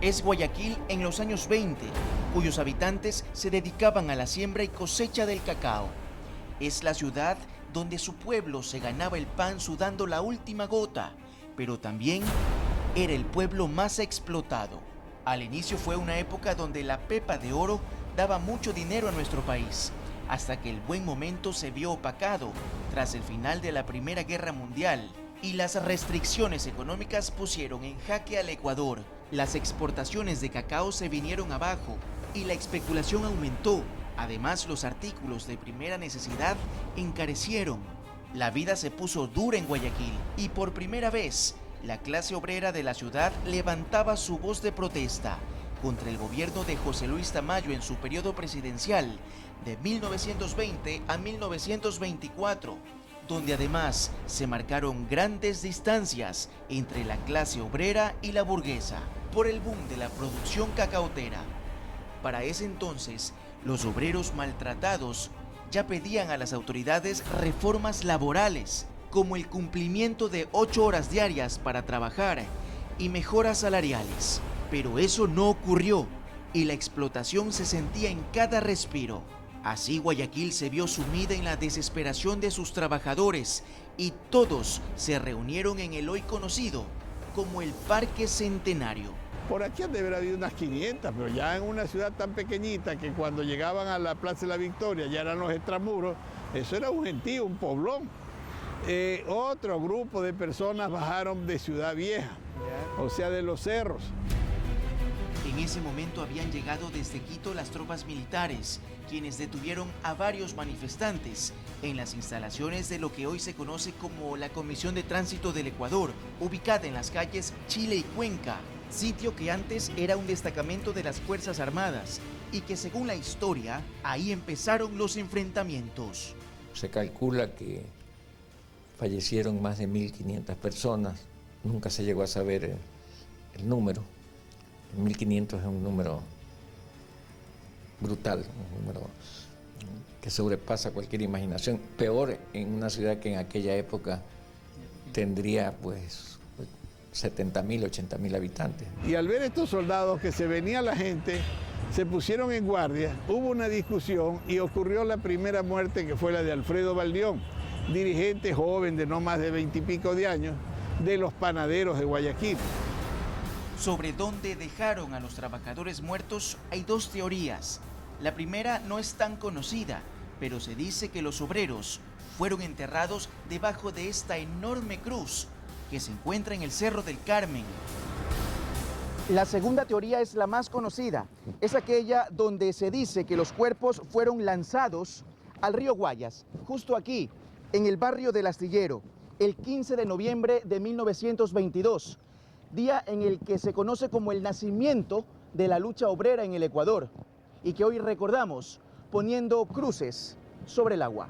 Es Guayaquil en los años 20, cuyos habitantes se dedicaban a la siembra y cosecha del cacao. Es la ciudad donde su pueblo se ganaba el pan sudando la última gota, pero también era el pueblo más explotado. Al inicio fue una época donde la pepa de oro daba mucho dinero a nuestro país, hasta que el buen momento se vio opacado tras el final de la Primera Guerra Mundial y las restricciones económicas pusieron en jaque al Ecuador. Las exportaciones de cacao se vinieron abajo y la especulación aumentó. Además, los artículos de primera necesidad encarecieron. La vida se puso dura en Guayaquil y por primera vez la clase obrera de la ciudad levantaba su voz de protesta contra el gobierno de José Luis Tamayo en su periodo presidencial de 1920 a 1924, donde además se marcaron grandes distancias entre la clase obrera y la burguesa por el boom de la producción cacaotera. Para ese entonces, los obreros maltratados ya pedían a las autoridades reformas laborales, como el cumplimiento de 8 horas diarias para trabajar y mejoras salariales. Pero eso no ocurrió y la explotación se sentía en cada respiro. Así Guayaquil se vio sumida en la desesperación de sus trabajadores y todos se reunieron en el hoy conocido como el Parque Centenario. Por aquí han de haber habido unas 500, pero ya en una ciudad tan pequeñita que cuando llegaban a la Plaza de la Victoria ya eran los extramuros, eso era un gentío, un poblón. Otro grupo de personas bajaron de Ciudad Vieja, o sea, de los cerros. En ese momento habían llegado desde Quito las tropas militares, quienes detuvieron a varios manifestantes en las instalaciones de lo que hoy se conoce como la Comisión de Tránsito del Ecuador, ubicada en las calles Chile y Cuenca, sitio que antes era un destacamento de las Fuerzas Armadas y que según la historia, ahí empezaron los enfrentamientos. Se calcula que fallecieron más de 1.500 personas, nunca se llegó a saber el número. 1.500 es un número brutal, un número que sobrepasa cualquier imaginación, peor en una ciudad que en aquella época tendría pues 70.000, 80.000 habitantes. Y al ver estos soldados que se venía la gente, se pusieron en guardia, hubo una discusión y ocurrió la primera muerte, que fue la de Alfredo Baldión, dirigente joven de no más de 20 y pico de años, de los panaderos de Guayaquil. Sobre dónde dejaron a los trabajadores muertos hay dos teorías. La primera no es tan conocida, pero se dice que los obreros fueron enterrados debajo de esta enorme cruz que se encuentra en el Cerro del Carmen. La segunda teoría es la más conocida. Es aquella donde se dice que los cuerpos fueron lanzados al río Guayas, justo aquí, en el barrio del Astillero, el 15 de noviembre de 1922. Día en el que se conoce como el nacimiento de la lucha obrera en el Ecuador y que hoy recordamos poniendo cruces sobre el agua.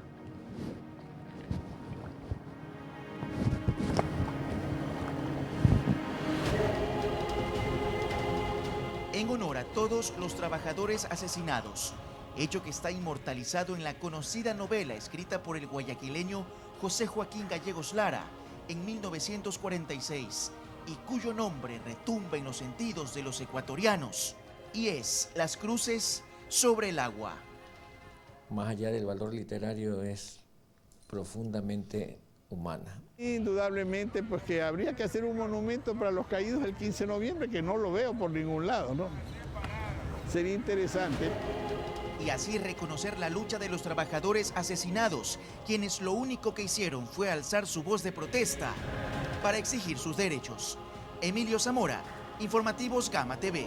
En honor a todos los trabajadores asesinados, hecho que está inmortalizado en la conocida novela escrita por el guayaquileño José Joaquín Gallegos Lara en 1946, y cuyo nombre retumba en los sentidos de los ecuatorianos, y es Las Cruces sobre el Agua. Más allá del valor literario, es profundamente humana. Indudablemente, pues que habría que hacer un monumento para los caídos del 15 de noviembre, que no lo veo por ningún lado, ¿no? Sería interesante. Y así reconocer la lucha de los trabajadores asesinados, quienes lo único que hicieron fue alzar su voz de protesta para exigir sus derechos. Emilio Zamora, Informativos Gama TV.